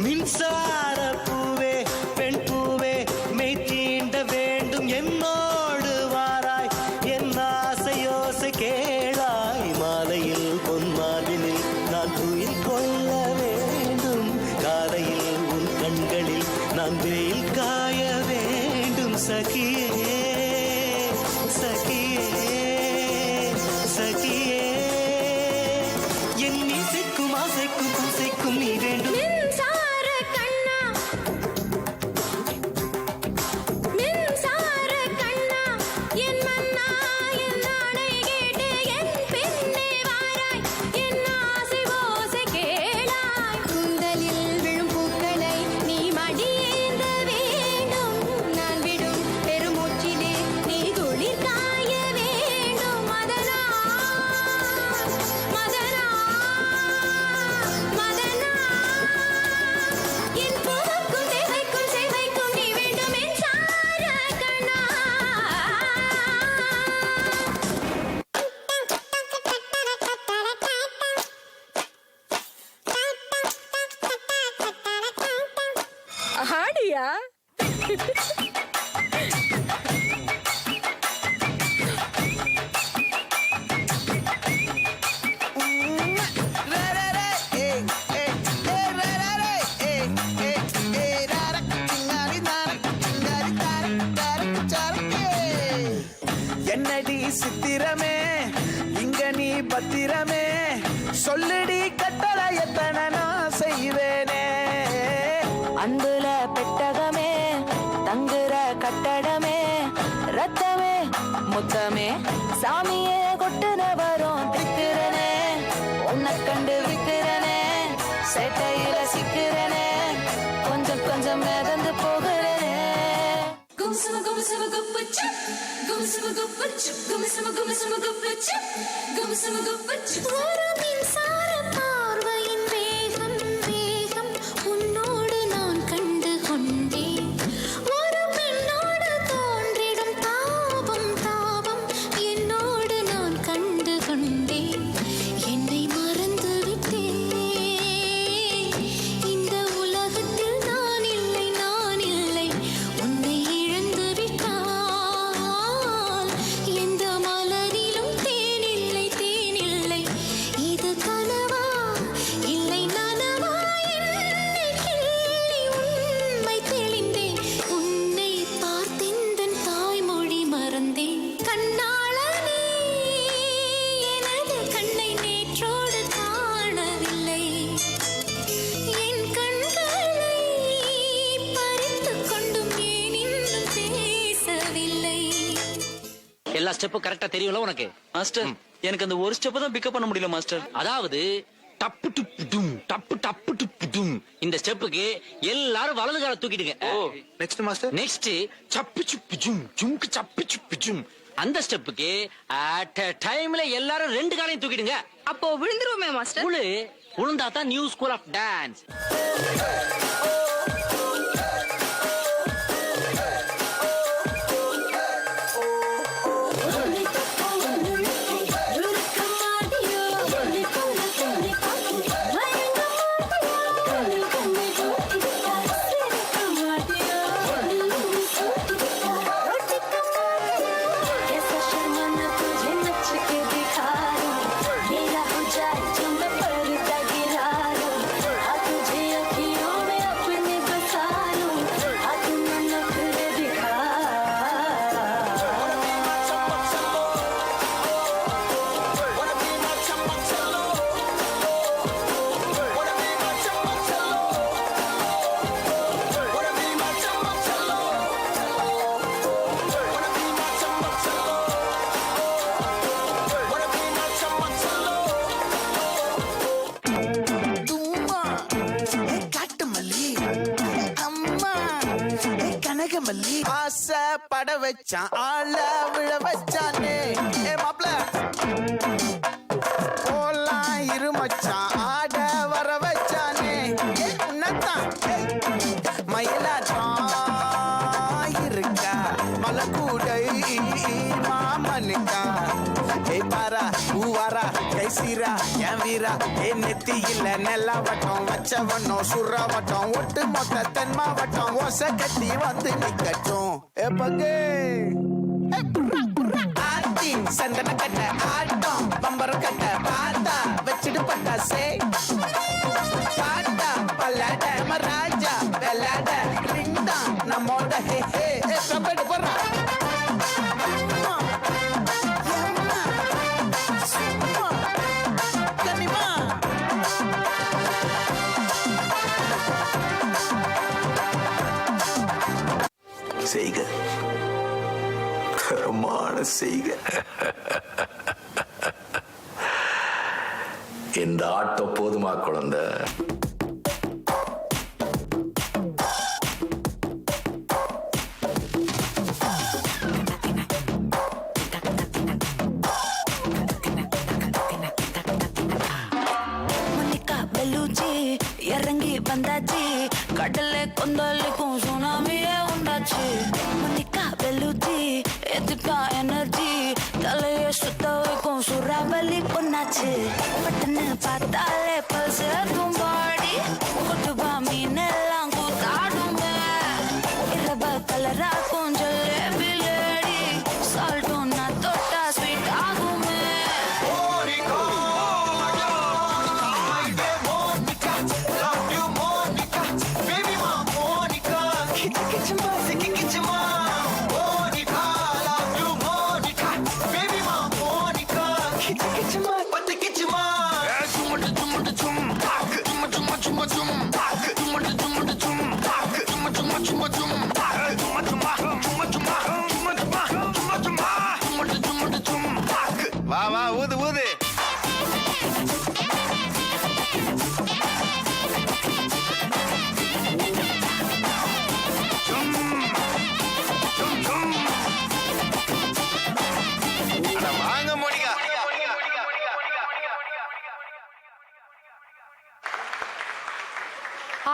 மின்சார பூவே பெண் பூவே மெய் தீண்ட வேண்டும் என்னோடு வாராய் என் ஆசையோசை கேளாய் மாலையில் பொன்மாலினில் நான் துயில் கொள்ள வேண்டும் காலையில் உன் கண்களில் நான் வெயில் காய வேண்டும் சகியே சகியே சகியே என் இசைக்கும் ஆசைக்கும் பூசைக்கும் நீ வேண்டும் ஆடியா என்னடி சித்திரமே இங்க நீ பத்திரமே சொல்லடி கட்டளை எத்தனை நான் செய்வேனே அந்துல பெட்டகமே தங்குற கட்டடமே ரத்தமே முத்தமே சாமியே கொட்டுன வரும் திக்கிறனே உன்னை கண்டு விக்கிறனே சேட்டையில சிக்கிறனே கொஞ்சம் கொஞ்சம் மிதந்து போகிறனே எல்லா ஸ்டெப்பும் கரெக்டா தெரியும்ல உனக்கு? மாஸ்டர் எனக்கு அந்த ஒரு ஸ்டெப் தான் பிக்கப் பண்ண முடியல மாஸ்டர். அதாவது டப்பு டுப்பு டும் டப்பு டப்பு டுப்பு டும் இந்த ஸ்டெப்புக்கு எல்லாரும் வலது கால தூக்கிடுங்க. Next master. நெக்ஸ்ட் சப்பு சுப்பு ஜும் ஜும்க்கு சப்பு சுப்பு ஜும் அந்த ஸ்டெப்புக்கு அட் டைம்ல எல்லாரும் ரெண்டு காலையும் தூக்கிடுங்க. அப்போ விழுந்துருவோமே மாஸ்டர்? உளுந்தா தான் நியூ ஸ்கூல் ஆஃப் டான்ஸ். மல்லி ஆசை பட வச்சான் ஆள விழ வச்சானே மாப்ள போலாம் இருமச்சான் ஆட வர வச்சானே உன்னத்தான் மயிலாட்டம் இருக்கா மலக்கூடை மாமனுக்கா பாரா பூவாரா கைசீரா என் வீரா என் நெத்தியில நெல்லாவட்டம் வச்சவண்ணம் சுறாவட்டம் ஒட்டு மொத்த தென் மாவட்டம் ஓசை கட்டி வந்து நிக்கட்டும் ஏ பங்கே ஆத்தி சந்தன கட்ட ஆட்டம் பம்பரம் கட்ட பாத்தா வச்சிடு பட்டாசே பாட்டா பல்லாட மராஜா வெள்ளாட ரிண்டா நம்மோட ஹே ஹே கபடி போறா செய்க தரமான செய்க இந்த ஆட்டம் போதுமா குழந்தை மோனிகா பெல்லூச்சி இறங்கி வந்தாச்சு கடல்ல கொந்தளிக்கும் சுனாமியே உண்டாச்சு மோனிகா பெல்லூச்சி எதுக்கா எனர்ஜி தலைய சுத்த வைக்கும் சுறாவளி பொண்ணாச்சு பட்டுன்னு பார்த்தாலே பல்ஸ் ஏற்றும் பாடி கொட்டுபா மீன் எல்லாம் கூத்தாடுங்க இரவ கலராக்கும் ஜல்லேபி லேடி சால்ட்டும் நான் தொட்டா ஸ்வீட் ஆகுமே வா வா ஊது